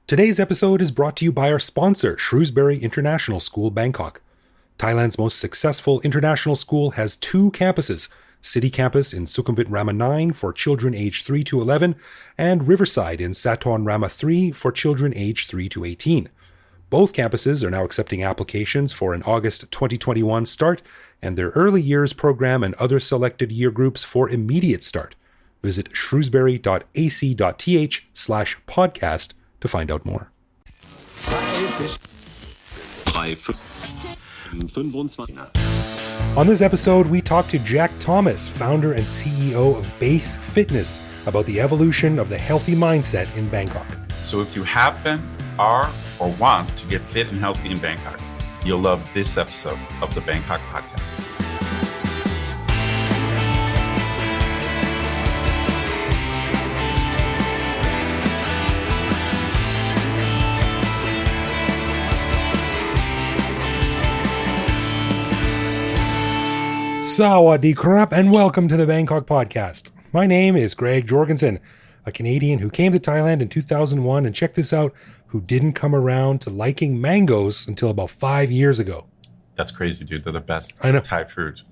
Today's episode is brought to you by our sponsor, Shrewsbury International School, Bangkok. Thailand's most successful international school has two campuses, City Campus in Sukhumvit Rama 9 for children aged 3 to 11, and Riverside in Sathorn Rama 3 for children aged 3 to 18. Both campuses are now accepting applications for an August 2021 start, and their early years program and other selected year groups for immediate start. Visit shrewsbury.ac.th/podcast to find out more. On this episode, we talk to Jack Thomas, founder and CEO of Base Fitness, about the evolution of the healthy mindset in Bangkok. So if you have been, are, or want to get fit and healthy in Bangkok, you'll love this episode of the Bangkok Podcast. Sawadee krap, and welcome to the Bangkok Podcast. My name is Greg Jorgensen, a Canadian who came to Thailand in 2001, and check this out, who didn't come around to liking mangoes until about 5 years ago. That's crazy, dude. They're the best I know. Thai fruit.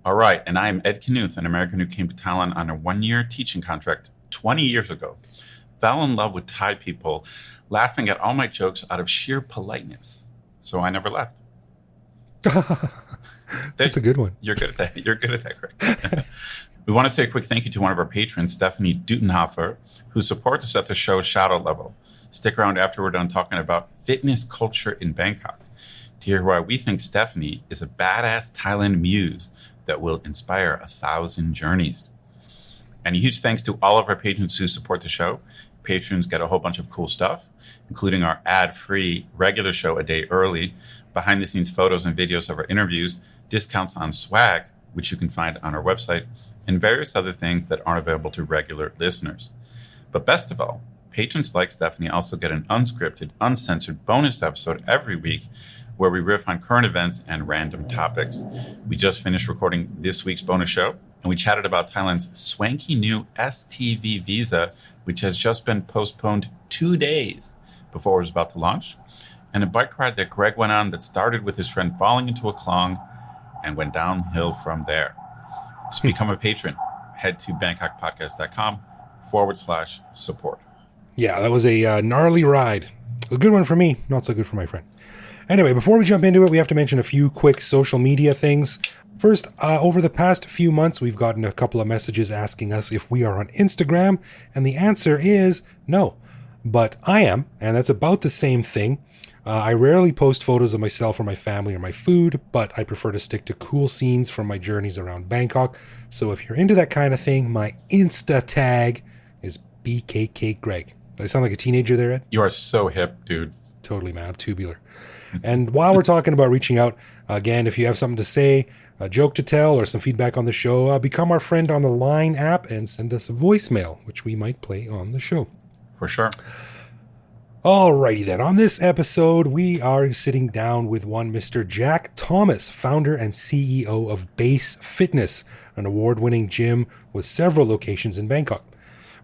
All right, and I am Ed Knuth, an American who came to Thailand on a one-year teaching contract 20 years ago. Fell in love with Thai people, laughing at all my jokes out of sheer politeness. So I never left. That's a good one. You're good at that. You're good at that, Greg. We want to say a quick thank you to one of our patrons, Stephanie Dutenhofer, who supports us at the show's shadow level. Stick around after we're done talking about fitness culture in Bangkok to hear why we think Stephanie is a badass Thailand muse that will inspire 1,000 journeys. And a huge thanks to all of our patrons who support the show. Patrons get a whole bunch of cool stuff, including our ad-free regular show a day early, behind-the-scenes photos and videos of our interviews, discounts on swag, which you can find on our website, and various other things that aren't available to regular listeners. But best of all, patrons like Stephanie also get an unscripted, uncensored bonus episode every week where we riff on current events and random topics. We just finished recording this week's bonus show, and we chatted about Thailand's swanky new STV visa, which has just been postponed 2 days before it was about to launch, and a bike ride that Greg went on that started with his friend falling into a klong and went downhill from there. To become a patron, head to bangkokpodcast.com/support. Yeah, that was a gnarly ride. A good one for me, not so good for my friend. Anyway, before we jump into it, we have to mention a few quick social media things. First, over the past few months, we've gotten a couple of messages asking us if we are on Instagram, and the answer is no. But I am, and that's about the same thing. I rarely post photos of myself or my family or my food, but I prefer to stick to cool scenes from my journeys around Bangkok. So if you're into that kind of thing, my Insta tag is BKK Greg. Do I sound like a teenager there, Ed? You are so hip, dude. Totally, man. I'm tubular. And while we're talking about reaching out, again, if you have something to say, a joke to tell, or some feedback on the show, become our friend on the Line app and send us a voicemail, which we might play on the show. For sure. Alrighty then, on this episode, we are sitting down with one Mr. Jack Thomas, founder and CEO of Base Fitness, an award-winning gym with several locations in Bangkok.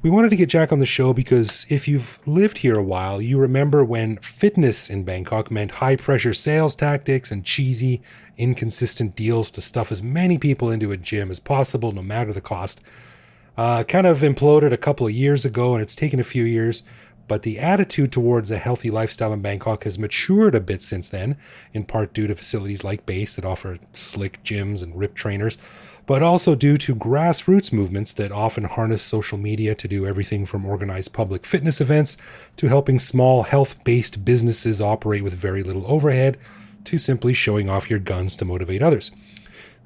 We wanted to get Jack on the show because if you've lived here a while, you remember when fitness in Bangkok meant high-pressure sales tactics and cheesy, inconsistent deals to stuff as many people into a gym as possible, no matter the cost. Kind of imploded a couple of years ago, and it's taken a few years. But the attitude towards a healthy lifestyle in Bangkok has matured a bit since then, in part due to facilities like Base that offer slick gyms and ripped trainers, but also due to grassroots movements that often harness social media to do everything from organize public fitness events to helping small health-based businesses operate with very little overhead to simply showing off your guns to motivate others.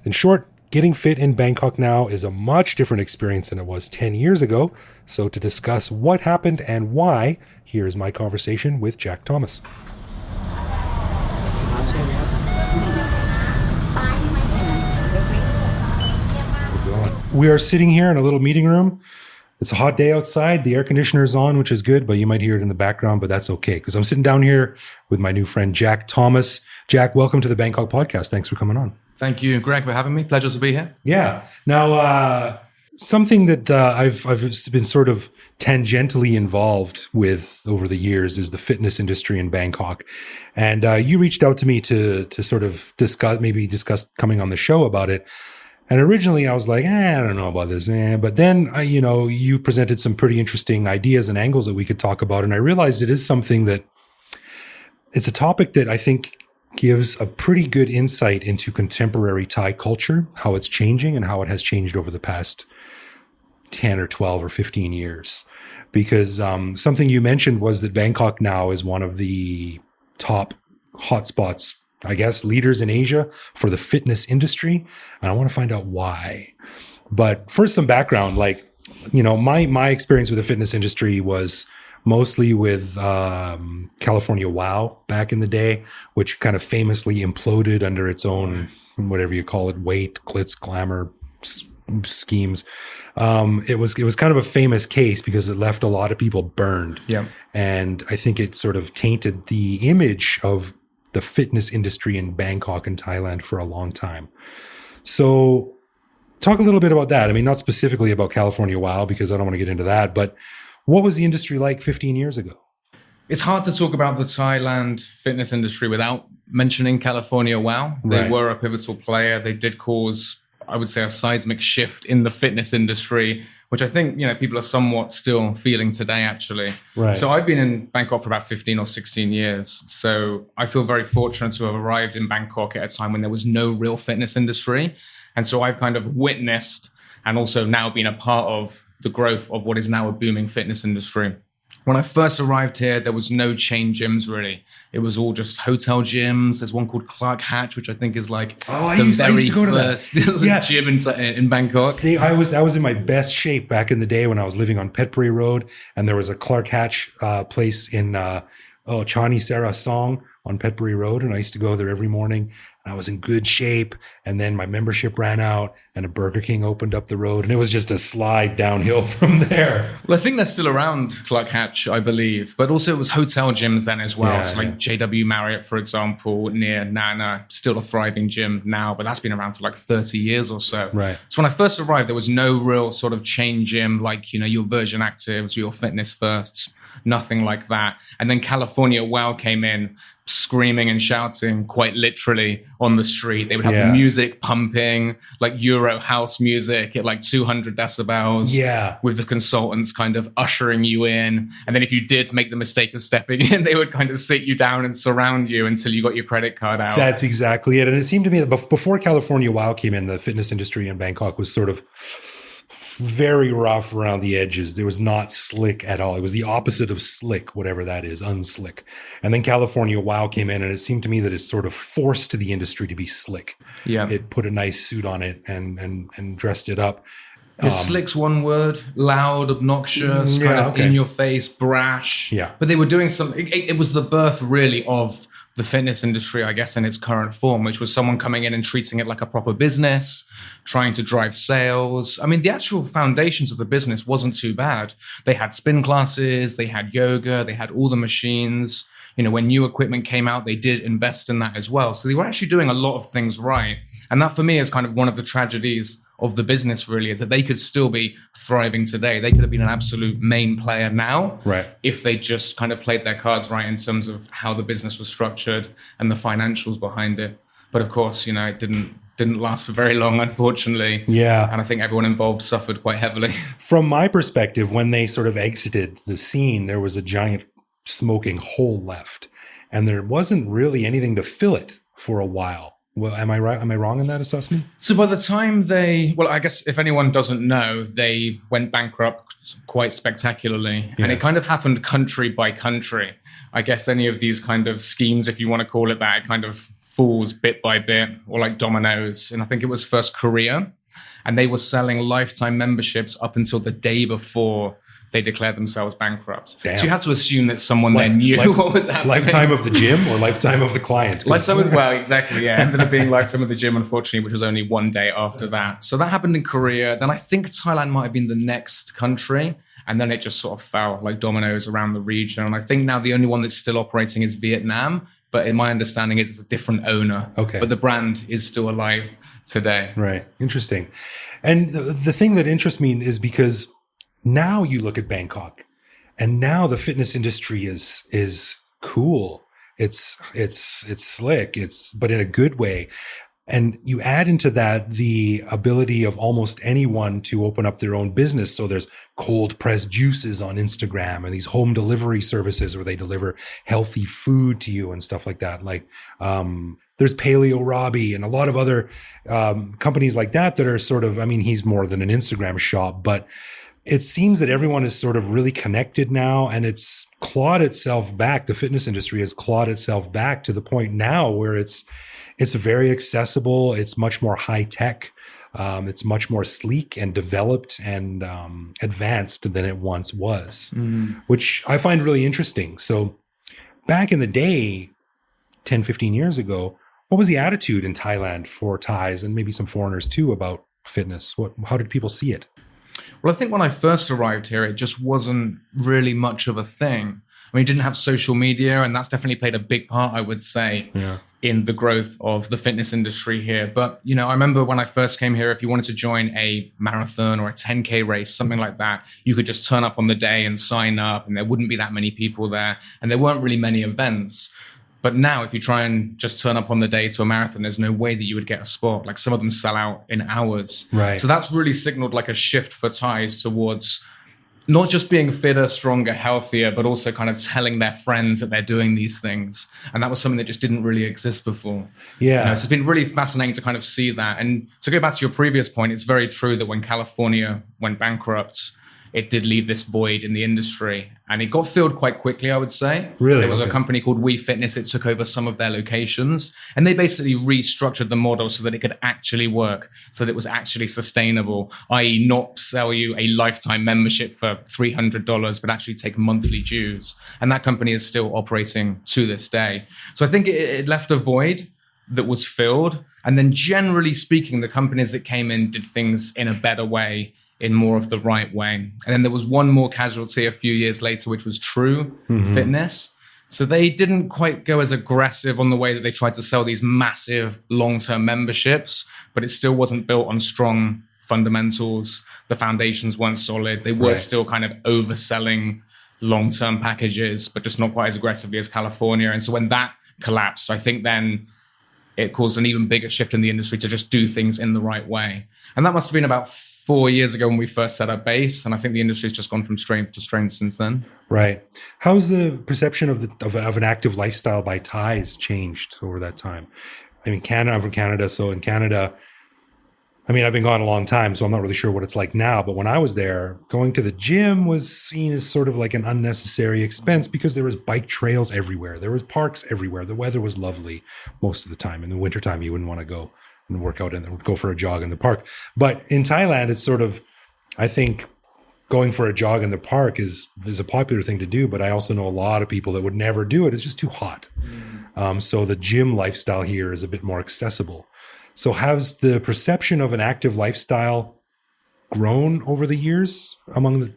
In short, getting fit in Bangkok now is a much different experience than it was 10 years ago. So to discuss what happened and why, here's my conversation with Jack Thomas. We are sitting here in a little meeting room. It's a hot day outside. The air conditioner is on, which is good, but you might hear it in the background, but that's okay because I'm sitting down here with my new friend, Jack Thomas. Jack, welcome to the Bangkok Podcast. Thanks for coming on. Thank you, Greg, for having me. Pleasure to be here. Yeah. Now, something that I've been sort of tangentially involved with over the years is the fitness industry in Bangkok. And you reached out to me to sort of discuss coming on the show about it. And originally I was like, I don't know about this. But then, you presented some pretty interesting ideas and angles that we could talk about. And I realized it is something that it's a topic that I think gives a pretty good insight into contemporary Thai culture, how it's changing and how it has changed over the past 10 or 12 or 15 years. Because something you mentioned was that Bangkok now is one of the top hotspots, I guess, leaders in Asia for the fitness industry. And I want to find out why. But first, some background, my experience with the fitness industry was mostly with California Wow back in the day, which kind of famously imploded under its own, whatever you call it, weight, glitz, glamour schemes. It was kind of a famous case because it left a lot of people burned. Yeah. And I think it sort of tainted the image of the fitness industry in Bangkok and Thailand for a long time. So talk a little bit about that. I mean, not specifically about California Wow, because I don't want to get into that, but what was the industry like 15 years ago? It's hard to talk about the Thailand fitness industry without mentioning California Wow. They Right. were a pivotal player. They did cause, I would say, a seismic shift in the fitness industry, which I think, people are somewhat still feeling today, actually. Right. So I've been in Bangkok for about 15 or 16 years. So I feel very fortunate to have arrived in Bangkok at a time when there was no real fitness industry. And so I've kind of witnessed and also now been a part of the growth of what is now a booming fitness industry. When I first arrived here, there was no chain gyms, really. It was all just hotel gyms. There's one called Clark Hatch, which I think is like I used to go to first Yeah. gym in Bangkok. I was in my best shape back in the day when I was living on Petbury Road, and there was a Clark Hatch place in Chani Sarah Song on Petbury Road, and I used to go there every morning. And I was in good shape, and then my membership ran out, and a Burger King opened up the road, and it was just a slide downhill from there. Well, I think they're still around, Clark Hatch, I believe. But also it was hotel gyms then as well. Yeah, so like JW Marriott, for example, near Nana, still a thriving gym now, but that's been around for like 30 years or so. Right. So when I first arrived, there was no real sort of chain gym like, your Virgin Actives, your Fitness Firsts, nothing like that. And then California Wow came in, screaming and shouting quite literally on the street. They would have Yeah. the music pumping, like Euro house music at like 200 decibels. Yeah. With the consultants kind of ushering you in. And then if you did make the mistake of stepping in, they would kind of sit you down and surround you until you got your credit card out. That's exactly it. And it seemed to me that before California Wow came in, the fitness industry in Bangkok was sort of very rough around the edges. There was not slick at all. It was the opposite of slick, whatever that is, unslick. And then California Wow came in, and it seemed to me that it sort of forced the industry to be slick. Yeah. It put a nice suit on it and dressed it up. Slick's one word, loud, obnoxious, Yeah, kind of okay. in your face, brash. Yeah. But they were doing something. It was the birth really of the fitness industry, I guess, in its current form, which was someone coming in and treating it like a proper business, trying to drive sales. I mean, the actual foundations of the business wasn't too bad. They had spin classes, they had yoga, they had all the machines. When new equipment came out, they did invest in that as well. So they were actually doing a lot of things right. And that for me is kind of one of the tragedies of the business, really, is that they could still be thriving today. They could have been an absolute main player now, Right. if they just kind of played their cards right in terms of how the business was structured and the financials behind it. But of course, it didn't last for very long, unfortunately. Yeah. And I think everyone involved suffered quite heavily. From my perspective, when they sort of exited the scene, there was a giant smoking hole left, and there wasn't really anything to fill it for a while. Well, am I right? Am I wrong in that assessment? So by the time I guess if anyone doesn't know, they went bankrupt quite spectacularly. Yeah. And it kind of happened country by country. I guess any of these kind of schemes, if you want to call it that, it kind of falls bit by bit, or like dominoes. And I think it was first Korea. And they were selling lifetime memberships up until the day before they declared themselves bankrupt. Damn. So you had to assume that someone there knew what was happening. Lifetime of the gym or lifetime of the client? 'Cause- Well, exactly, yeah. Ended up being lifetime of the gym, unfortunately, which was only one day after that. So that happened in Korea. Then I think Thailand might have been the next country. And then it just sort of fell like dominoes around the region. And I think now the only one that's still operating is Vietnam. But in my understanding, it's a different owner. Okay. But the brand is still alive today. Right. Interesting. And the thing that interests me is because now you look at Bangkok, and now the fitness industry is cool. It's slick. But in a good way. And you add into that the ability of almost anyone to open up their own business. So there's cold pressed juices on Instagram and these home delivery services where they deliver healthy food to you and stuff like that. Like, there's Paleo Robbie and a lot of other companies like that are sort of, I mean, he's more than an Instagram shop, but it seems that everyone is sort of really connected now, and it's clawed itself back. The fitness industry has clawed itself back to the point now where it's very accessible. It's much more high tech. It's much more sleek and developed and advanced than it once was, which I find really interesting. So back in the day, 10, 15 years ago, what was the attitude in Thailand for Thais and maybe some foreigners too about fitness? How did people see it? Well, I think when I first arrived here, it just wasn't really much of a thing. I mean, you didn't have social media, and that's definitely played a big part, I would say, in the growth of the fitness industry here. But, you know, I remember when I first came here, if you wanted to join a marathon or a 10K race, something like that, you could just turn up on the day and sign up, and there wouldn't be that many people there. And there weren't really many events. But now, if you try and just turn up on the day to a marathon, there's no way that you would get a spot. Like, some of them sell out in hours. Right. So that's really signaled like a shift for Thais towards not just being fitter, stronger, healthier, but also kind of telling their friends that they're doing these things. And that was something that just didn't really exist before. Yeah. So it's been really fascinating to kind of see that. And to go back to your previous point, it's very true that when California went bankrupt, it did leave this void in the industry. And it got filled quite quickly, I would say. Really? There was Okay. a company called We Fitness. It took over some of their locations. And they basically restructured the model so that it could actually work, so that it was actually sustainable, i.e. not sell you a lifetime membership for $300, but actually take monthly dues. And that company is still operating to this day. So I think it left a void that was filled. And then generally speaking, the companies that came in did things in a better way, in more of the right way. And then there was one more casualty a few years later, which was True Fitness. So they didn't quite go as aggressive on the way that they tried to sell these massive long-term memberships, but it still wasn't built on strong fundamentals. The foundations weren't solid. They were still kind of overselling long-term packages, but just not quite as aggressively as California. And so when that collapsed, I think then it caused an even bigger shift in the industry to just do things in the right way. And that must have been about 4 years ago when we first set up base. And I think the industry's just gone from strength to strength since then. Right. How's the perception of an active lifestyle by Thais changed over that time? I mean, I'm from Canada. So in Canada, I mean, I've been gone a long time, so I'm not really sure what it's like now. But when I was there, going to the gym was seen as sort of like an unnecessary expense because there was bike trails everywhere. There was parks everywhere. The weather was lovely most of the time. In the wintertime, you wouldn't want to go and work out and go for a jog in the park. But in Thailand, it's sort of, I think going for a jog in the park is a popular thing to do. But I also know a lot of people that would never do it. It's just too hot. So the gym lifestyle here is a bit more accessible. So has the perception of an active lifestyle grown over the years among the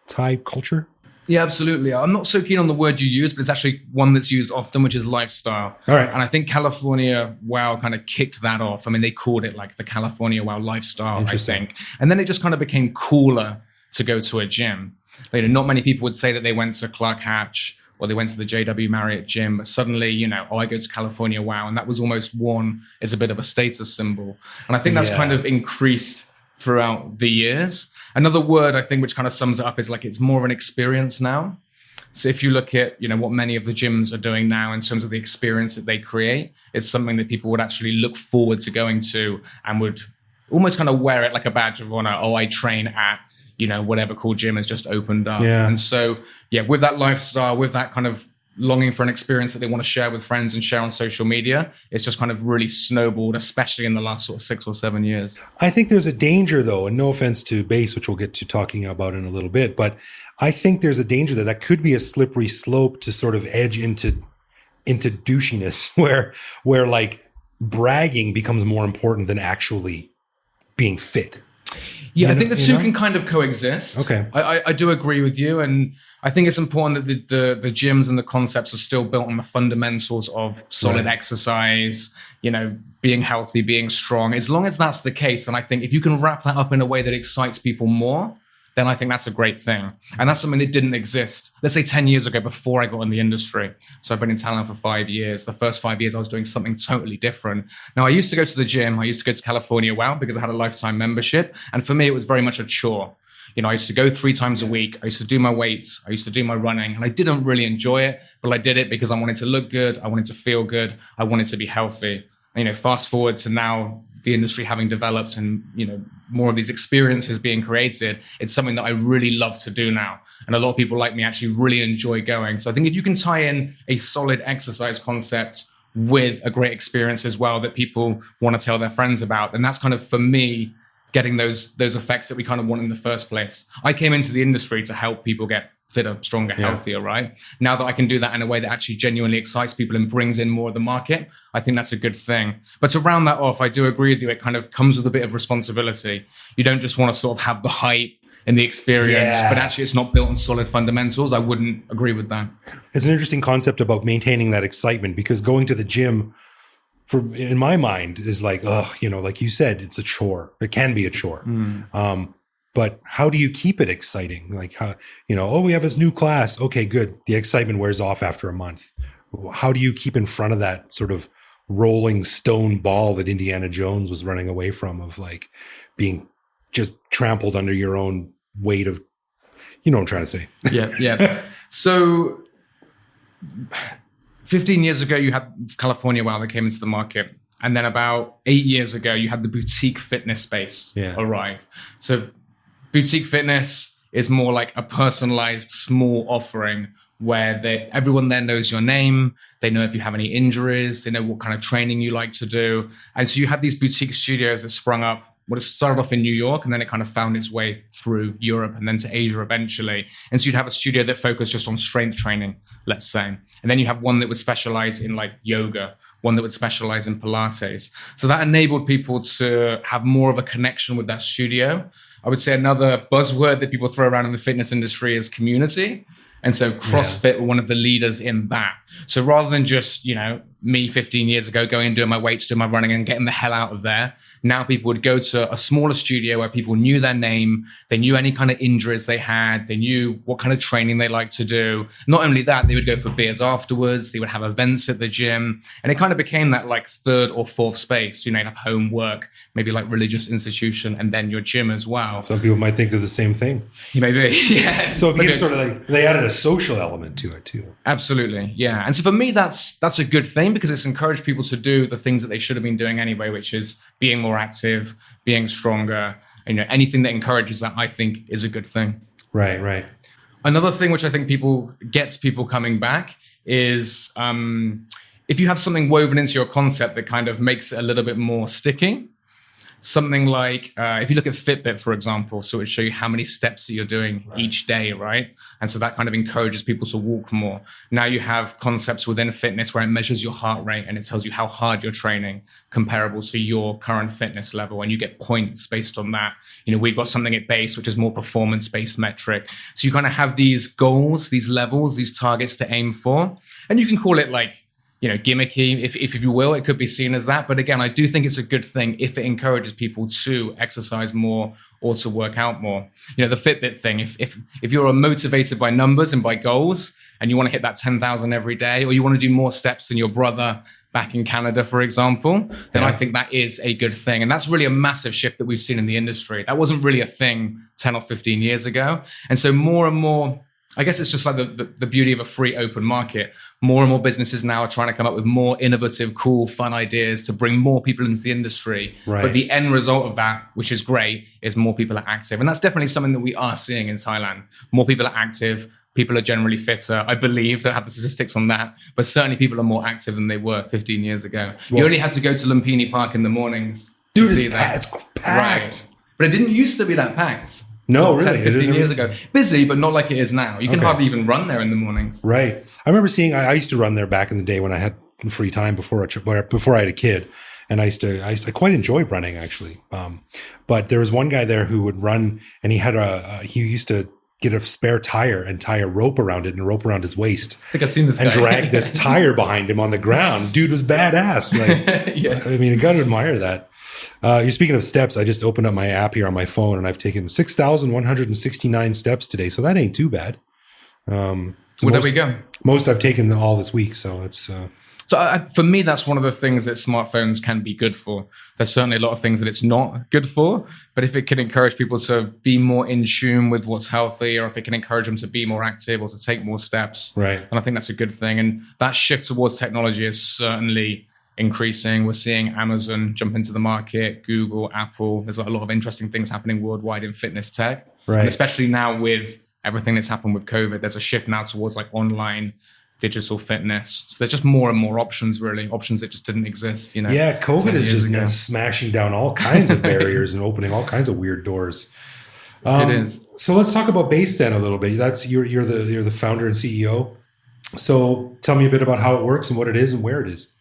Thai culture? Yeah, absolutely. I'm not so keen on the word you use, but it's actually one that's used often, which is lifestyle. All right. And I think California WOW kind of kicked that off. I mean, they called it like the California WOW lifestyle, I think. And then it just kind of became cooler to go to a gym. You know, not many people would say that they went to Clark Hatch or they went to the JW Marriott gym, but suddenly, you know, I go to California WOW. And that was almost worn as a bit of a status symbol. And I think that's kind of increased throughout the years. Another word I think which kind of sums it up is like it's more of an experience now. So if you look at, you know, what many of the gyms are doing now in terms of the experience that they create, it's something that people would actually look forward to going to and would almost kind of wear it like a badge of honor. Oh, I train at, you know, whatever cool gym has just opened up. Yeah. And so, yeah, with that lifestyle, with that kind of longing for an experience that they want to share with friends and share on social media, it's just kind of really snowballed, especially in the last sort of 6 or 7 years. I think there's a danger, though, and no offense to base, which we'll get to talking about in a little bit, but I think there's a danger that could be a slippery slope to sort of edge into douchiness, where like bragging becomes more important than actually being fit. Yeah, I think the two can kind of coexist. Okay. I do agree with you. And I think it's important that the gyms and the concepts are still built on the fundamentals of solid exercise, being healthy, being strong. As long as that's the case, and I think if you can wrap that up in a way that excites people more, then I think that's a great thing. And that's something that didn't exist, let's say 10 years ago before I got in the industry. So I've been in talent for 5 years. The first 5 years I was doing something totally different. Now I used to go to the gym. I used to go to California Wow because I had a lifetime membership. And for me, it was very much a chore. I used to go 3 times a week. I used to do my weights. I used to do my running. And I didn't really enjoy it, but I did it because I wanted to look good. I wanted to feel good. I wanted to be healthy. Fast forward to now, the industry having developed and, more of these experiences being created, it's something that I really love to do now. And a lot of people like me actually really enjoy going. So I think if you can tie in a solid exercise concept with a great experience as well that people want to tell their friends about, and that's kind of, for me, getting those effects that we kind of want in the first place. I came into the industry to help people get fitter, stronger, healthier, right? Now that I can do that in a way that actually genuinely excites people and brings in more of the market, I think that's a good thing. But to round that off, I do agree with you. It kind of comes with a bit of responsibility. You don't just want to sort of have the hype and the experience, but actually it's not built on solid fundamentals. I wouldn't agree with that. It's an interesting concept about maintaining that excitement, because going to the gym, in my mind, is like, like you said, it's a chore. It can be a chore. But how do you keep it exciting? Like, how, we have this new class. Okay, good. The excitement wears off after a month. How do you keep in front of that sort of rolling stone ball that Indiana Jones was running away from, of like being just trampled under your own weight of, what I'm trying to say? Yeah. So 15 years ago, you had California Wow that came into the market. And then about 8 years ago, you had the boutique fitness space arrive. So boutique fitness is more like a personalized small offering where everyone there knows your name. They know if you have any injuries. They know what kind of training you like to do. And so you had these boutique studios that sprung up. Well, it started off in New York, and then it kind of found its way through Europe and then to Asia eventually. And so you'd have a studio that focused just on strength training, let's say. And then you have one that would specialize in like yoga, one that would specialize in Pilates. So that enabled people to have more of a connection with that studio. I would say another buzzword that people throw around in the fitness industry is community. And so CrossFit were one of the leaders in that. So rather than just, me 15 years ago going and doing my weights, doing my running and getting the hell out of there, now people would go to a smaller studio where people knew their name, they knew any kind of injuries they had, they knew what kind of training they liked to do. Not only that, they would go for beers afterwards, they would have events at the gym, and it kind of became that like third or fourth space. You'd have home, work, maybe like religious institution, and then your gym as well. Some people might think they're the same thing. Maybe, yeah. So it became sort of like they added a social element to it too. Absolutely, yeah. And so for me, that's a good thing, because it's encouraged people to do the things that they should have been doing anyway, which is being more active, being stronger. Anything that encourages that, I think, is a good thing. Right. Another thing which I think gets people coming back is if you have something woven into your concept that kind of makes it a little bit more sticky. Something like, if you look at Fitbit, for example, so it would show you how many steps that you're doing each day, right? And so that kind of encourages people to walk more. Now you have concepts within fitness where it measures your heart rate and it tells you how hard you're training comparable to your current fitness level. And you get points based on that. We've got something at Base, which is more performance-based metric. So you kind of have these goals, these levels, these targets to aim for. And you can call it like, gimmicky, if you will. It could be seen as that. But again, I do think it's a good thing if it encourages people to exercise more or to work out more. The Fitbit thing, if you're motivated by numbers and by goals, and you want to hit that 10,000 every day, or you want to do more steps than your brother back in Canada, for example, then I think that is a good thing. And that's really a massive shift that we've seen in the industry. That wasn't really a thing 10 or 15 years ago. And so more and more, I guess it's just like the beauty of a free open market. More and more businesses now are trying to come up with more innovative, cool, fun ideas to bring more people into the industry. Right. But the end result of that, which is great, is more people are active. And that's definitely something that we are seeing in Thailand. More people are active. People are generally fitter. I believe, don't have the statistics on that, but certainly people are more active than they were 15 years ago. Well, you only had to go to Lumpini Park in the mornings to see that. It's packed. Right. But it didn't used to be that packed. No, really. 10, 15 years ago. Busy, but not like it is now. You can hardly even run there in the mornings. Right. I remember I used to run there back in the day when I had free time before I had a kid. And I quite enjoyed running actually. But there was one guy there who would run, and he used to get a spare tire and tie a rope around it and a rope around his waist. I think I've seen this guy. And drag this tire behind him on the ground. Dude was badass. Like, Yeah. I mean, you got to admire that. You're speaking of steps. I just opened up my app here on my phone, and I've taken 6,169 steps today. So that ain't too bad. Well, there we go. Most I've taken all this week. So it's... For me, that's one of the things that smartphones can be good for. There's certainly a lot of things that it's not good for, but if it can encourage people to be more in tune with what's healthy, or if it can encourage them to be more active or to take more steps, right, then I think that's a good thing. And that shift towards technology is certainly increasing. We're seeing Amazon jump into the market, Google, Apple. There's a lot of interesting things happening worldwide in fitness tech. Right. And especially now with everything that's happened with COVID, there's a shift now towards like online digital fitness. So there's just more and more options, really, options that just didn't exist, you know. Yeah, COVID is just smashing down all kinds of barriers and opening all kinds of weird doors. It is. So let's talk about Base then a little bit. That's you're the founder and CEO. So tell me a bit about how it works and what it is and where it is.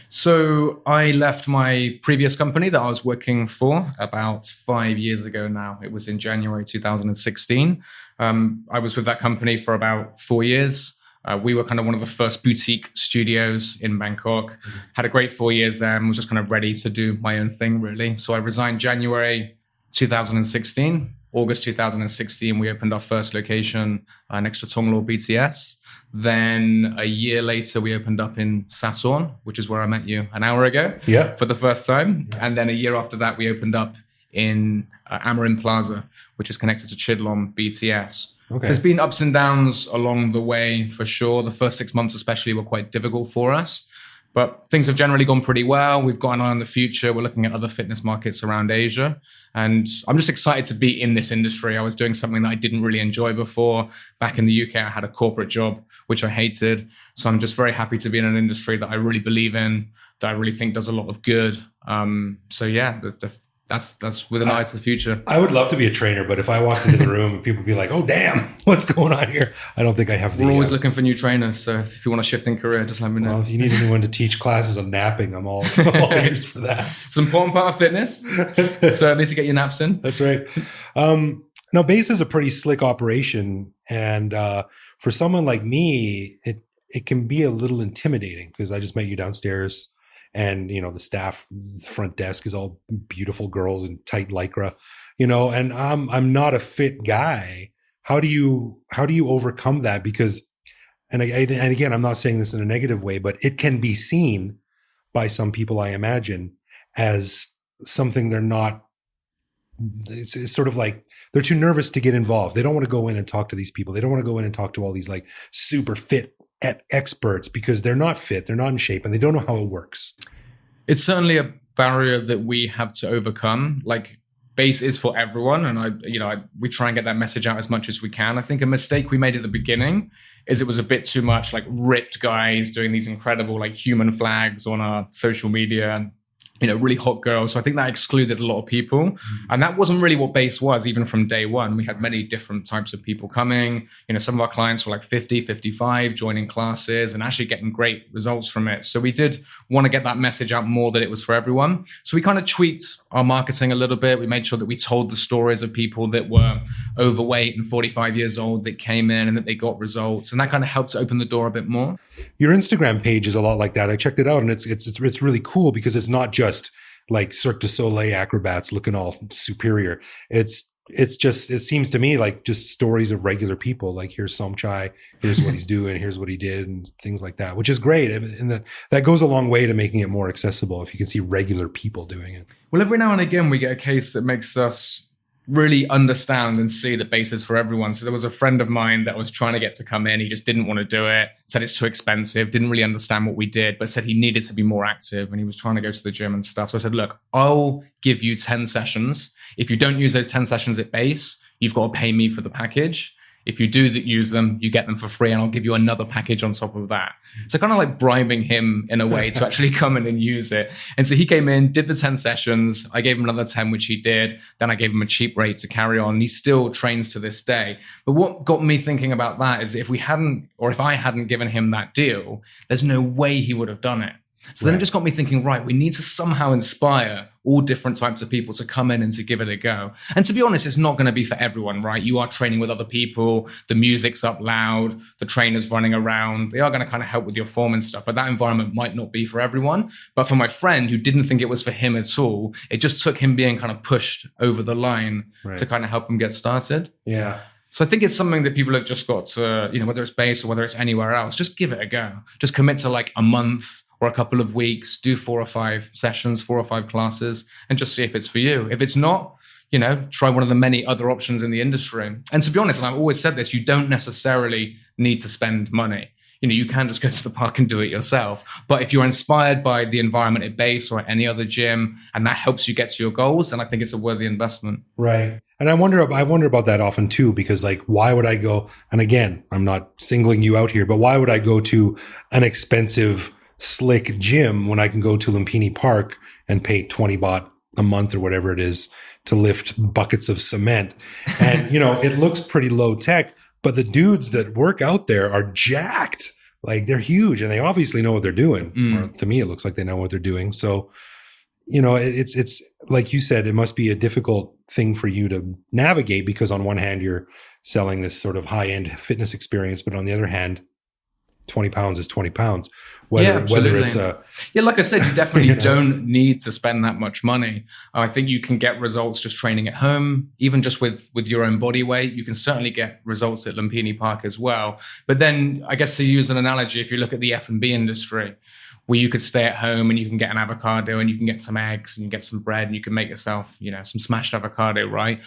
So I left my previous company that I was working for about 5 years ago now. It was in January 2016. I was with that company for about 4 years. We were kind of one of the first boutique studios in Bangkok. Had a great 4 years there and was just kind of ready to do my own thing, really. So I resigned January 2016. August 2016, we opened our first location next to Tonglo BTS. Then a year later, we opened up in Saturn, which is where I met you an hour ago for the first time. And then a year after that, we opened up in Amarin Plaza, which is connected to Chidlom BTS. Okay. So there's been ups and downs along the way for sure. The first 6 months especially were quite difficult for us, but things have generally gone pretty well. We've got an eye on the future. We're looking at other fitness markets around Asia. And I'm just excited to be in this industry. I was doing something that I didn't really enjoy before. Back in the UK, I had a corporate job, which I hated. So I'm just very happy to be in an industry that I really believe in, that I really think does a lot of good. So yeah, that's with an eye to the future. I would love to be a trainer, but if I walked into the room and people would be like, oh, damn, what's going on here? I don't think I have the... We're always looking for new trainers. So if you want to shift in career, just let me know. Well, if you need anyone to teach classes on napping, I'm all ears for that. It's an important part of fitness. So I need to get your naps in. That's right. Now, Base is a pretty slick operation. And for someone like me, it can be a little intimidating because I just met you downstairs. And, you know, the staff, the front desk is all beautiful girls in tight Lycra, you know, and I'm not a fit guy. How do you overcome that? Because, and again, I'm not saying this in a negative way, but it can be seen by some people, I imagine, as something they're not, it's sort of like they're too nervous to get involved. They don't want to go in and talk to these people. They don't want to go in and talk to all these like super fit experts because they're not fit, they're not in shape, and they don't know how it works. It's certainly a barrier that we have to overcome. Like, Base is for everyone, and we try and get that message out as much as we can. I think a mistake we made at the beginning is it was a bit too much like ripped guys doing these incredible like human flags on our social media and, you know, really hot girls. So I think that excluded a lot of people. And that wasn't really what Base was, even from day one. We had many different types of people coming. You know, some of our clients were like 50, 55, joining classes and actually getting great results from it. So we did want to get that message out more that it was for everyone. So we kind of tweaked our marketing a little bit. We made sure that we told the stories of people that were overweight and 45 years old that came in and that they got results. And that kind of helped to open the door a bit more. Your Instagram page is a lot like that. I checked it out, and it's really cool because it's not just like Cirque du Soleil acrobats looking all superior. It seems to me like just stories of regular people. Like, here's Somchai, here's what he's doing, here's what he did, and things like that, which is great. And that goes a long way to making it more accessible if you can see regular people doing it. Well, every now and again we get a case that makes us really understand and see that Base is for everyone. So there was a friend of mine that was trying to get to come in. He just didn't want to do it, said it's too expensive, didn't really understand what we did, but said he needed to be more active and he was trying to go to the gym and stuff. So I said, look, I'll give you 10 sessions. If you don't use those 10 sessions at Base, you've got to pay me for the package. If you do use them, you get them for free, and I'll give you another package on top of that. So kind of like bribing him in a way to actually come in and use it. And so he came in, did the 10 sessions. I gave him another 10, which he did. Then I gave him a cheap rate to carry on. He still trains to this day. But what got me thinking about that is if I hadn't given him that deal, there's no way he would have done it. So then Right. it just got me thinking, right, we need to somehow inspire all different types of people to come in and to give it a go. And to be honest, it's not going to be for everyone, right? You are training with other people, the music's up loud, the trainer's running around. They are going to kind of help with your form and stuff, but that environment might not be for everyone. But for my friend who didn't think it was for him at all, it just took him being kind of pushed over the line to kind of help him get started. Yeah. So I think it's something that people have just got to, whether it's base or whether it's anywhere else, just give it a go. Just commit to like a month or a couple of weeks, do 4 or 5 sessions, 4 or 5 classes, and just see if it's for you. If it's not, try one of the many other options in the industry. And to be honest, and I've always said this, you don't necessarily need to spend money. You can just go to the park and do it yourself. But if you're inspired by the environment at base or at any other gym, and that helps you get to your goals, then I think it's a worthy investment. Right. And I wonder about that often too, because like, why would I go? And again, I'm not singling you out here, but why would I go to an expensive, slick gym when I can go to Lumpini Park and pay 20 baht a month or whatever it is to lift buckets of cement? And, it looks pretty low tech, but the dudes that work out there are jacked. Like they're huge and they obviously know what they're doing. Or to me, it looks like they know what they're doing. So, it's like you said, it must be a difficult thing for you to navigate because on one hand, you're selling this sort of high end fitness experience, but on the other hand, 20 pounds is 20 pounds. Whether it's like I said, you definitely don't need to spend that much money. I think you can get results just training at home, even just with your own body weight. You can certainly get results at Lumpini Park as well. But then I guess to use an analogy, if you look at the F&B industry, where you could stay at home and you can get an avocado and you can get some eggs and you get some bread and you can make yourself, some smashed avocado, right?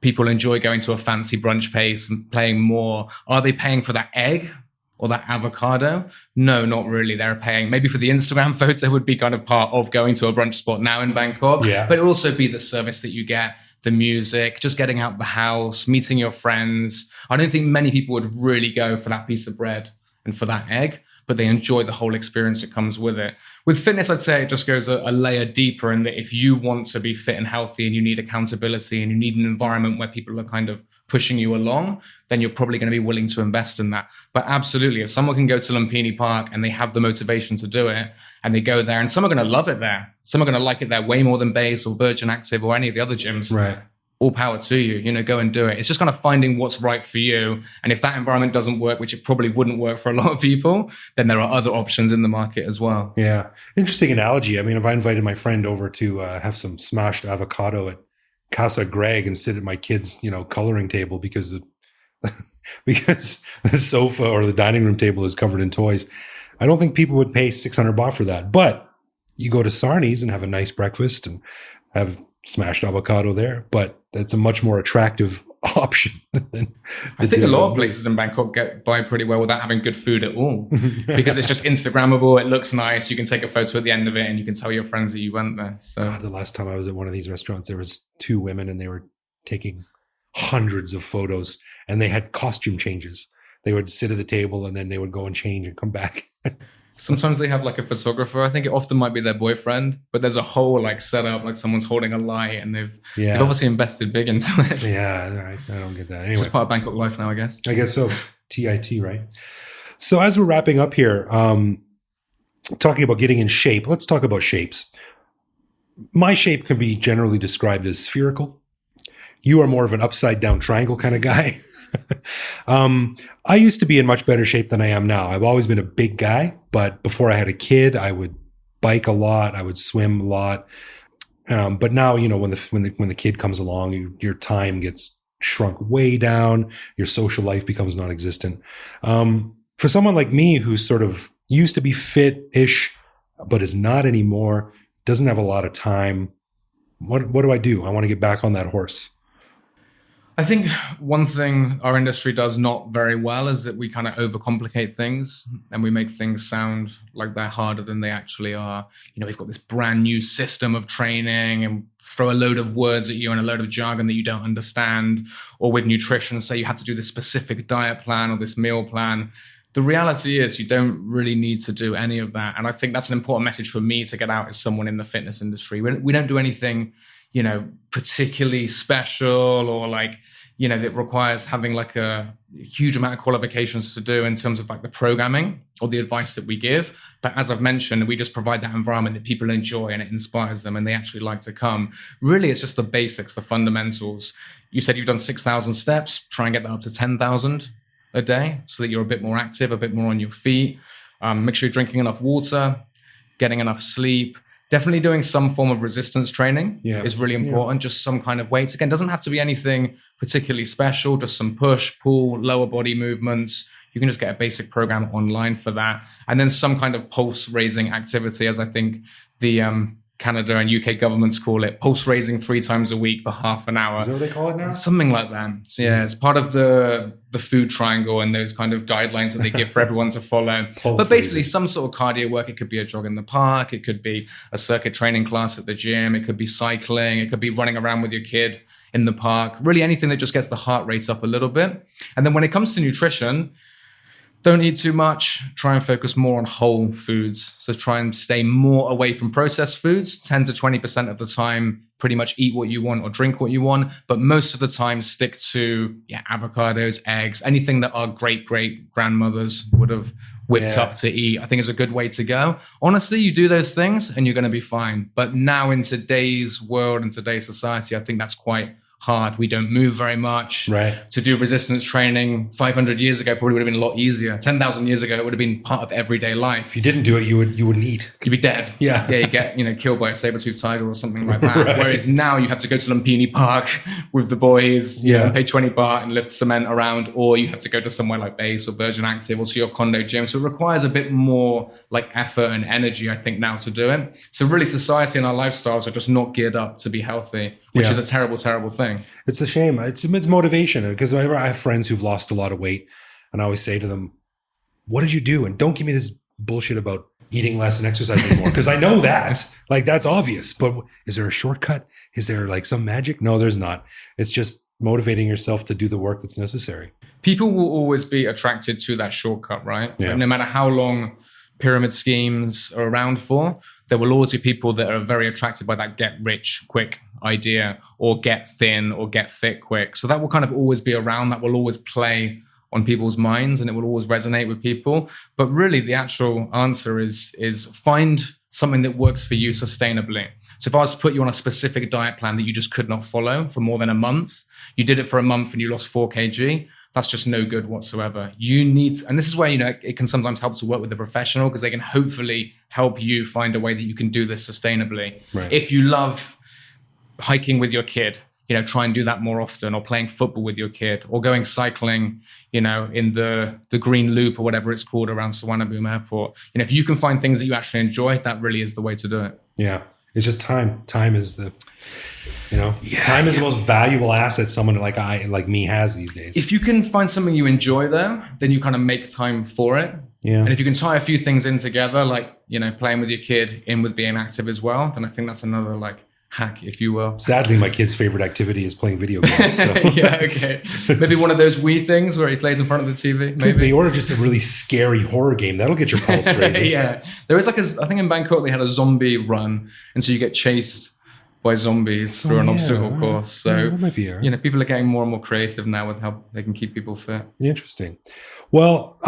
People enjoy going to a fancy brunch place and paying more. Are they paying for that egg or that avocado? No, not really. They're paying maybe for the Instagram photo would be kind of part of going to a brunch spot now in Bangkok. Yeah. But it'll also be the service that you get, the music, just getting out the house, meeting your friends. I don't think many people would really go for that piece of bread and for that egg, but they enjoy the whole experience that comes with it. With fitness, I'd say it just goes a layer deeper in that if you want to be fit and healthy and you need accountability and you need an environment where people are kind of pushing you along, then you're probably going to be willing to invest in that. But absolutely, if someone can go to Lumpini Park and they have the motivation to do it and they go there and some are going to love it there. Some are going to like it there way more than Base or Virgin Active or any of the other gyms. right. All power to you, go and do it. It's just kind of finding what's right for you. And if that environment doesn't work, which it probably wouldn't work for a lot of people, then there are other options in the market as well. Yeah. Interesting analogy. I mean, if I invited my friend over to have some smashed avocado at Casa Greg and sit at my kid's, coloring table because the sofa or the dining room table is covered in toys, I don't think people would pay 600 baht for that. But you go to Sarni's and have a nice breakfast and have smashed avocado there, but it's a much more attractive option. I think a lot of places in Bangkok get by pretty well without having good food at all because it's just Instagrammable. It looks nice. You can take a photo at the end of it and you can tell your friends that you went there. So God, the last time I was at one of these restaurants, there was 2 women and they were taking hundreds of photos and they had costume changes. They would sit at the table and then they would go and change and come back. sometimes they have like a photographer. I think it often might be their boyfriend, but there's a whole like setup, like someone's holding a light and they've obviously invested big into it. Yeah, I don't get that. Anyway, it's part of Bangkok life now, I guess. I guess so. TIT, right? So as we're wrapping up here, talking about getting in shape, let's talk about shapes. My shape can be generally described as spherical. You are more of an upside down triangle kind of guy. I used to be in much better shape than I am now. I've always been a big guy, but before I had a kid, I would bike a lot. I would swim a lot. But now, when the kid comes along, your time gets shrunk way down. Your social life becomes non-existent. For someone like me who sort of used to be fit-ish, but is not anymore, doesn't have a lot of time, what do I do? I want to get back on that horse. I think one thing our industry does not very well is that we kind of overcomplicate things and we make things sound like they're harder than they actually are. We've got this brand new system of training and throw a load of words at you and a load of jargon that you don't understand. Or with nutrition, say you have to do this specific diet plan or this meal plan. The reality is you don't really need to do any of that. And I think that's an important message for me to get out as someone in the fitness industry. We don't do anything particularly special or like, that requires having like a huge amount of qualifications to do in terms of like the programming or the advice that we give. But as I've mentioned, we just provide that environment that people enjoy and it inspires them and they actually like to come. Really, it's just the basics, the fundamentals. You said you've done 6,000 steps, try and get that up to 10,000 a day so that you're a bit more active, a bit more on your feet. Make sure you're drinking enough water, getting enough sleep. Definitely doing some form of resistance training is really important. Just some kind of weights. Again, doesn't have to be anything particularly special, just some push, pull, lower body movements. You can just get a basic program online for that. And then some kind of pulse raising activity, as I think the Canada and UK governments call it, pulse raising 3 times a week for half an hour. Is that what they call it now? Something like that. So yeah, it's part of the food triangle and those kind of guidelines that they give for everyone to follow. But basically some sort of cardio work. It could be a jog in the park. It could be a circuit training class at the gym. It could be cycling. It could be running around with your kid in the park. Really anything that just gets the heart rate up a little bit. And then when it comes to nutrition, don't eat too much. Try and focus more on whole foods. So try and stay more away from processed foods. 10 to 20% of the time, pretty much eat what you want or drink what you want. But most of the time, stick to avocados, eggs, anything that our great grandmothers would have whipped up to eat. I think is a good way to go. Honestly, you do those things and you're going to be fine. But now in today's world and today's society, I think that's quite hard. We don't move very much. Right. To do resistance training 500 years ago probably would have been a lot easier. 10,000 years ago, it would have been part of everyday life. If you didn't do it, you wouldn't eat. You'd be dead. Yeah. You get killed by a saber-toothed tiger or something like that. Right. Whereas now you have to go to Lumpini Park with the boys, and pay 20 baht and lift cement around, or you have to go to somewhere like Base or Virgin Active or to your condo gym. So it requires a bit more like effort and energy, I think, now to do it. So really society and our lifestyles are just not geared up to be healthy, which is a terrible, terrible thing. It's a shame. It's motivation, because I have friends who've lost a lot of weight, and I always say to them, what did you do? And don't give me this bullshit about eating less and exercising more, because I know that, like, that's obvious. But is there a shortcut? Is there like some magic? No, there's not. It's just motivating yourself to do the work that's necessary. People will always be attracted to that shortcut, right? Yeah. No matter how long pyramid schemes are around for, there will always be people that are very attracted by that get rich quick idea, or get thin or get fit quick. So that will kind of always be around. That will always play on people's minds and it will always resonate with people. But really the actual answer is find something that works for you sustainably. So if I was to put you on a specific diet plan that you just could not follow for more than a month, you did it for a month and you lost 4 kg, that's just no good whatsoever. You need, and this is where, it can sometimes help to work with a professional, because they can hopefully help you find a way that you can do this sustainably. Right. If you love hiking with your kid, try and do that more often, or playing football with your kid, or going cycling, in the green loop or whatever it's called around Suvarnabhumi Airport. If you can find things that you actually enjoy, that really is the way to do it. Yeah. It's just time. Time is the, time is the most valuable asset someone like me has these days. If you can find something you enjoy there, then you kind of make time for it. Yeah. And if you can tie a few things in together, like, playing with your kid in with being active as well, then I think that's another hack, if you will. Sadly, my kid's favorite activity is playing video games. So yeah, okay. Maybe one of those Wii things where he plays in front of the TV. Maybe, or just a really scary horror game that'll get your pulse raising. Yeah, there is I think in Bangkok they had a zombie run, and so you get chased by zombies through an obstacle course. So that might be people are getting more and more creative now with how they can keep people fit. Interesting. Well,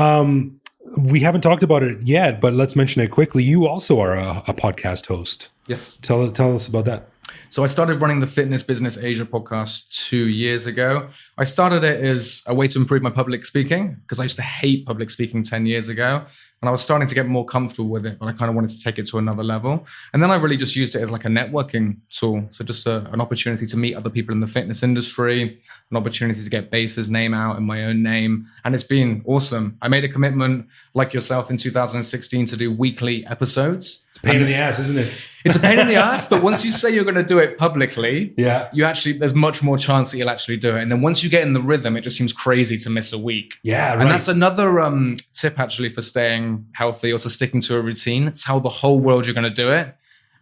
we haven't talked about it yet, but let's mention it quickly. You also are a podcast host. Yes. Tell us about that. So I started running the Fitness Business Asia podcast 2 years ago. I started it as a way to improve my public speaking, because I used to hate public speaking 10 years ago. And I was starting to get more comfortable with it, but I kind of wanted to take it to another level. And then I really just used it as like a networking tool. So just an opportunity to meet other people in the fitness industry, an opportunity to get Base's name out in my own name. And it's been awesome. I made a commitment, like yourself, in 2016 to do weekly episodes. It's a pain in the ass, isn't it? It's a pain in the ass, but once you say you're going to do it publicly, there's much more chance that you'll actually do it. And then once you get in the rhythm, it just seems crazy to miss a week. Yeah, right. And that's another tip actually for staying healthy or to sticking to a routine. It's how the whole world you're going to do it.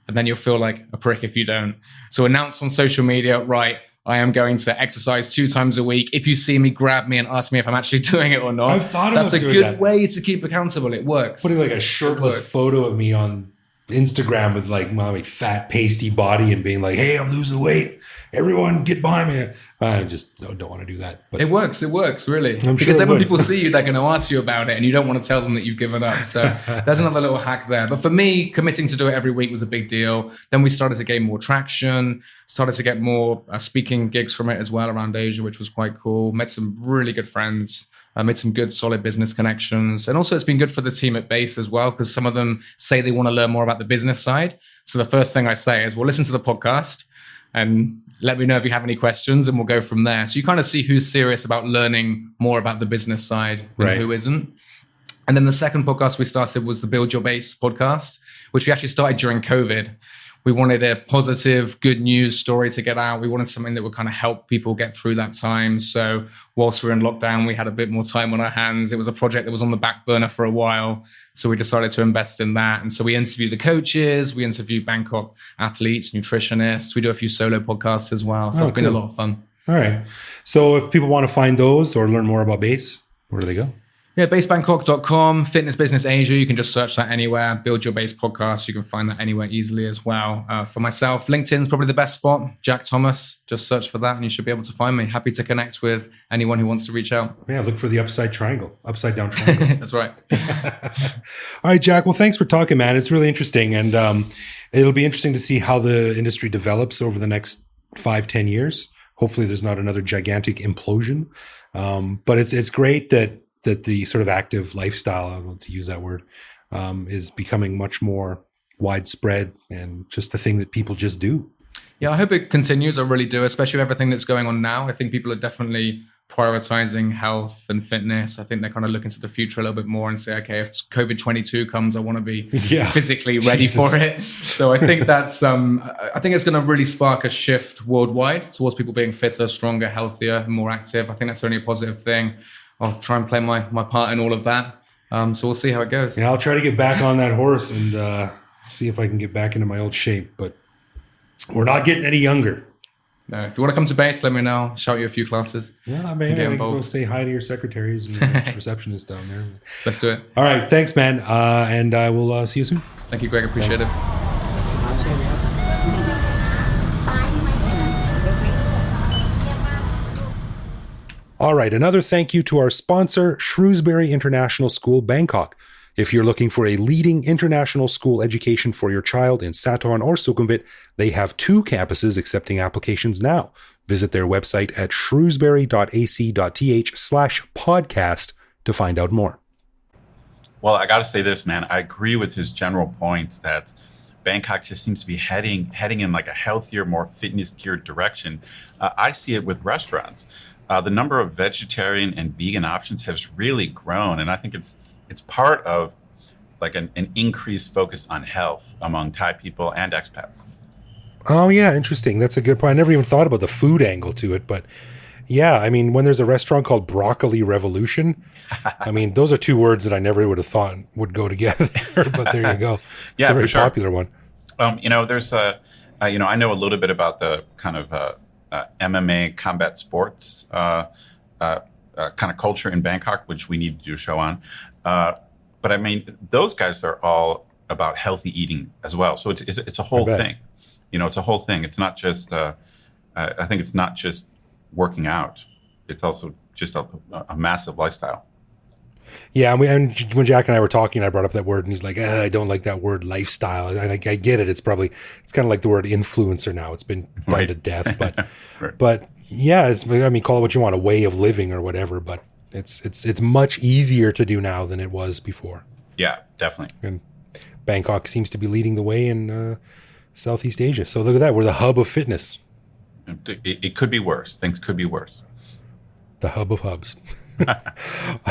And then you'll feel like a prick if you don't. So announce on social media, right, I am going to exercise 2 times a week. If you see me, grab me and ask me if I'm actually doing it or not. I've thought about That's a doing good that. way to keep accountable. It works. Putting like a shirtless photo of me on Instagram with like my fat, pasty body and being like, hey, I'm losing weight. Everyone get behind me. I just don't want to do that. But It works, really. I'm Because sure it then when would. people see you, they're going to ask you about it and you don't want to tell them that you've given up. So there's another little hack there. But for me, committing to do it every week was a big deal. Then we started to gain more traction, started to get more speaking gigs from it as well around Asia, which was quite cool. Met some really good friends. I made some good, solid business connections. And also it's been good for the team at Base as well, because some of them say they want to learn more about the business side. So the first thing I say is, well, listen to the podcast and let me know if you have any questions and we'll go from there. So you kind of see who's serious about learning more about the business side and Right. who isn't. And then the second podcast we started was the Build Your Base podcast, which we actually started during COVID. We wanted a positive, good news story to get out. We wanted something that would kind of help people get through that time. So whilst we were in lockdown, we had a bit more time on our hands. It was a project that was on the back burner for a while. So we decided to invest in that. And so we interview the coaches, we interview Bangkok athletes, nutritionists. We do a few solo podcasts as well. So it's been a cool. lot of fun. all right. So if people want to find those or learn more about Base, where do they go? Yeah, basebangkok.com, Fitness Business Asia. You can just search that anywhere. Build Your Base podcast. You can find that anywhere easily as well. For myself, LinkedIn's probably the best spot. Jack Thomas. Just search for that and you should be able to find me. Happy to connect with anyone who wants to reach out. Yeah, look for the upside down triangle. That's right. All right, Jack. Well, thanks for talking, man. It's really interesting. And it'll be interesting to see how the industry develops over the next 5-10 years. Hopefully there's not another gigantic implosion. But it's great that the sort of active lifestyle, I don't know to use that word, is becoming much more widespread and just the thing that people just do. Yeah, I hope it continues. I really do, especially with everything that's going on now. I think people are definitely prioritizing health and fitness. I think they're kind of looking to the future a little bit more and say, okay, if COVID-22 comes, I want to be physically ready for it. So I think that's, I think it's going to really spark a shift worldwide towards people being fitter, stronger, healthier, more active. I think that's only a positive thing. I'll try and play my part in all of that. So we'll see how it goes. Yeah, I'll try to get back on that horse and see if I can get back into my old shape. But we're not getting any younger. No, if you want to come to Base, let me know. Shout you a few classes. Yeah, maybe get I can go involved. say hi to your secretaries and your receptionists down there. Let's do it. All right, thanks, man. And I will see you soon. Thank you, Greg. Appreciate it. All right, another thank you to our sponsor, Shrewsbury International School, Bangkok. If you're looking for a leading international school education for your child in Sathorn or Sukhumvit, they have 2 campuses accepting applications now. Visit their website at shrewsbury.ac.th/podcast to find out more. Well, I got to say this, man. I agree with his general point that Bangkok just seems to be heading in like a healthier, more fitness-geared direction. I see it with restaurants. The number of vegetarian and vegan options has really grown, and I think it's part of like an increased focus on health among Thai people and expats. Oh, yeah, interesting. That's a good point. I never even thought about the food angle to it, but yeah, I mean, when there's a restaurant called Broccoli Revolution, I mean, those are 2 words that I never would have thought would go together, but there you go. It's Yeah, a very for sure. popular one. There's I know a little bit about the kind of MMA combat sports kind of culture in Bangkok, which we need to do a show on. But I mean, those guys are all about healthy eating as well. So it's a whole thing. It's a whole thing. It's not just. I think it's not just working out. It's also just a massive lifestyle. Yeah, and when Jack and I were talking, I brought up that word, and he's like, I don't like that word lifestyle. I get it. It's kind of like the word influencer now. It's been done to death, but Right. but yeah, call it what you want, a way of living or whatever. But it's much easier to do now than it was before. Yeah, definitely. And Bangkok seems to be leading the way in Southeast Asia. So look at that. We're the hub of fitness. It could be worse. Things could be worse. The hub of hubs.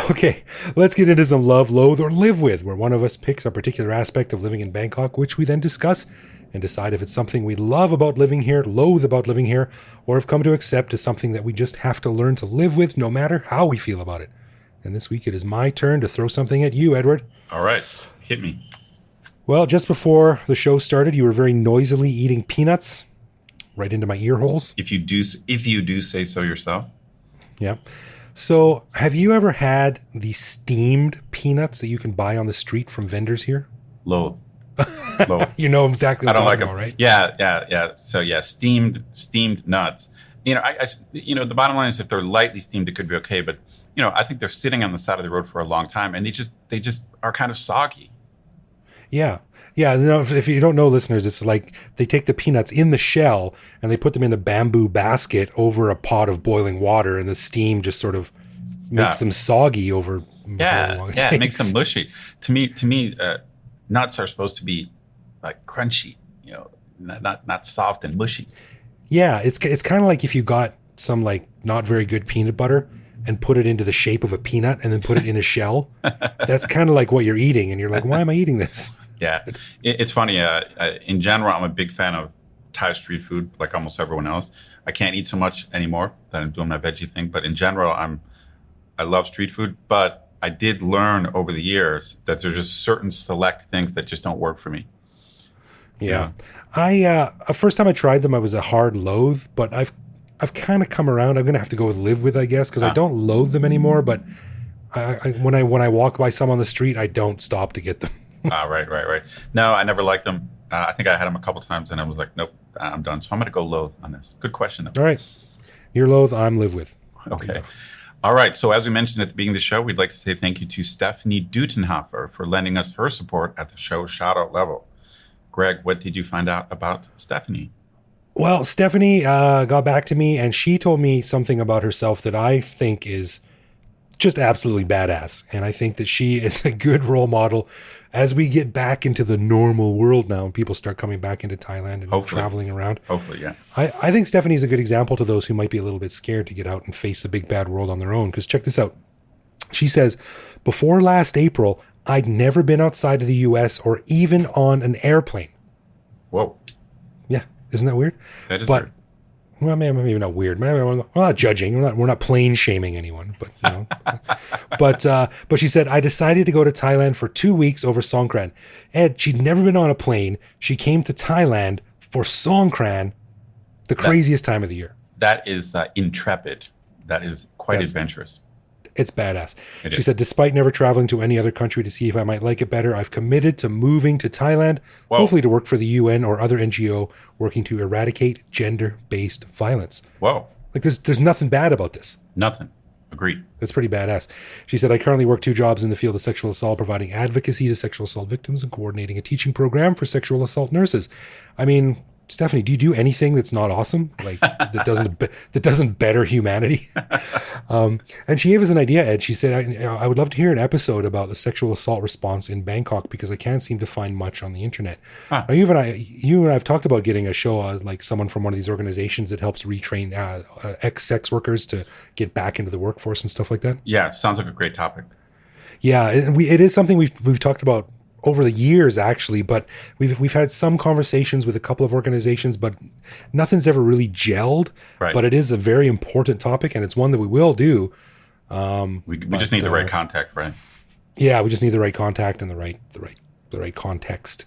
Okay, let's get into some love, loathe, or live with, where one of us picks a particular aspect of living in Bangkok, which we then discuss and decide if it's something we love about living here, loathe about living here, or have come to accept as something that we just have to learn to live with no matter how we feel about it. And this week it is my turn to throw something at you, Edward. All right, hit me. Well, just before the show started, you were very noisily eating peanuts right into my ear holes. If you do say so yourself. Yeah. So have you ever had the steamed peanuts that you can buy on the street from vendors here? Loathe. Loaf. You know exactly I what don't I'm like talking them. about, right? Yeah. So yeah, steamed nuts. The bottom line is if they're lightly steamed, it could be okay. But I think they're sitting on the side of the road for a long time, and they just are kind of soggy. Yeah. Yeah. No, if you don't know, listeners, it's like they take the peanuts in the shell and they put them in a bamboo basket over a pot of boiling water, and the steam just sort of makes Yeah. them soggy over however long it Yeah, takes. it makes them mushy. To me, nuts are supposed to be like crunchy, not soft and mushy. Yeah, it's kind of like if you got some like not very good peanut butter and put it into the shape of a peanut and then put it in a shell. That's kind of like what you're eating, and you're like, why am I eating this? Yeah, it's funny. In general, I'm a big fan of Thai street food, like almost everyone else. I can't eat so much anymore that I'm doing my veggie thing, but in general, I love street food. But I did learn over the years that there's just certain select things that just don't work for me. Yeah, I first time I tried them, I was a hard loathe, but I've kind of come around. I'm gonna have to go with live with, I guess, because I don't loathe them anymore. But when I walk by some on the street, I don't stop to get them. Right. No, I never liked them. I think I had them a couple times, and I was like, nope, I'm done. So I'm going to go loathe on this. Good question, though. All right, you're loathe, I'm live with. Okay. All right. So as we mentioned at the beginning of the show, we'd like to say thank you to Stephanie Dutenhofer for lending us her support at the show shout-out level. Greg, what did you find out about Stephanie? Well, Stephanie got back to me, and she told me something about herself that I think is just absolutely badass. And I think that she is a good role model as we get back into the normal world now and people start coming back into Thailand and traveling around. Hopefully, yeah. I think Stephanie's a good example to those who might be a little bit scared to get out and face the big bad world on their own. Because check this out. She says, before last April, I'd never been outside of the US or even on an airplane. Whoa. Yeah. Isn't that weird? That is but weird. Well, maybe not weird. Maybe we're not judging. We're not plane shaming anyone. But but she said, I decided to go to Thailand for 2 weeks over Songkran. Ed, she'd never been on a plane. She came to Thailand for Songkran, the craziest time of the year. That is intrepid. That is quite adventurous. It's badass. She said, despite never traveling to any other country to see if I might like it better, I've committed to moving to Thailand, hopefully to work for the UN or other NGO working to eradicate gender-based violence. Whoa. Like there's nothing bad about this. Nothing. Agreed. That's pretty badass. She said, I currently work 2 jobs in the field of sexual assault, providing advocacy to sexual assault victims and coordinating a teaching program for sexual assault nurses. I mean, Stephanie, do you do anything that's not awesome? Like that doesn't better humanity? And she gave us an idea, Ed. She said, I would love to hear an episode about the sexual assault response in Bangkok because I can't seem to find much on the internet. Now, you and I have talked about getting a show like someone from one of these organizations that helps retrain ex-sex workers to get back into the workforce and stuff like that. Yeah, sounds like a great topic. Yeah, it is something we've talked about over the years, actually, but we've had some conversations with a couple of organizations, but nothing's ever really gelled. Right. But it is a very important topic, and it's one that we will do. We just need the right contact, right? Yeah, we just need the right contact and the right context.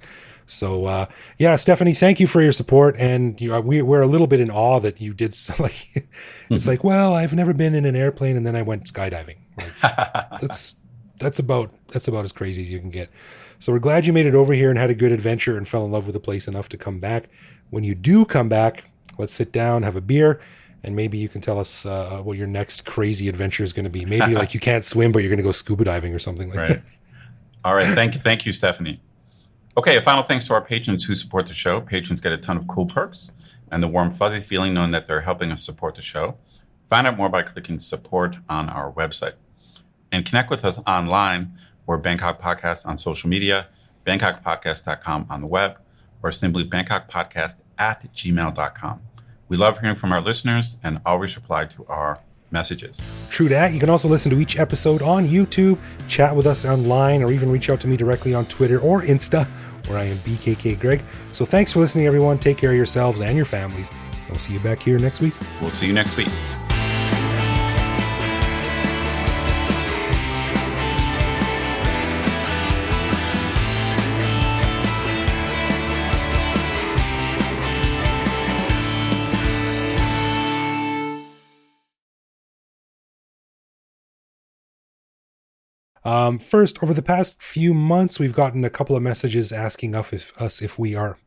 So, Stephanie, thank you for your support, and we're a little bit in awe that you did. It's like, well, I've never been in an airplane, and then I went skydiving. Like, that's about as crazy as you can get. So we're glad you made it over here and had a good adventure and fell in love with the place enough to come back. When you do come back, let's sit down, have a beer, and maybe you can tell us what your next crazy adventure is going to be. Maybe like you can't swim, but you're going to go scuba diving or something like that. All right. Thank you, Stephanie. Okay, a final thanks to our patrons who support the show. Patrons get a ton of cool perks and the warm, fuzzy feeling knowing that they're helping us support the show. Find out more by clicking support on our website. And connect with us online. We're Bangkok Podcast on social media, bangkokpodcast.com on the web, or simply bangkokpodcast@gmail.com. We love hearing from our listeners and always reply to our messages. True that. You can also listen to each episode on YouTube, chat with us online, or even reach out to me directly on Twitter or Insta, where I am BKK Greg. So thanks for listening, everyone. Take care of yourselves and your families. We'll see you back here next week. We'll see you next week. First, over the past few months, we've gotten a couple of messages asking us if we are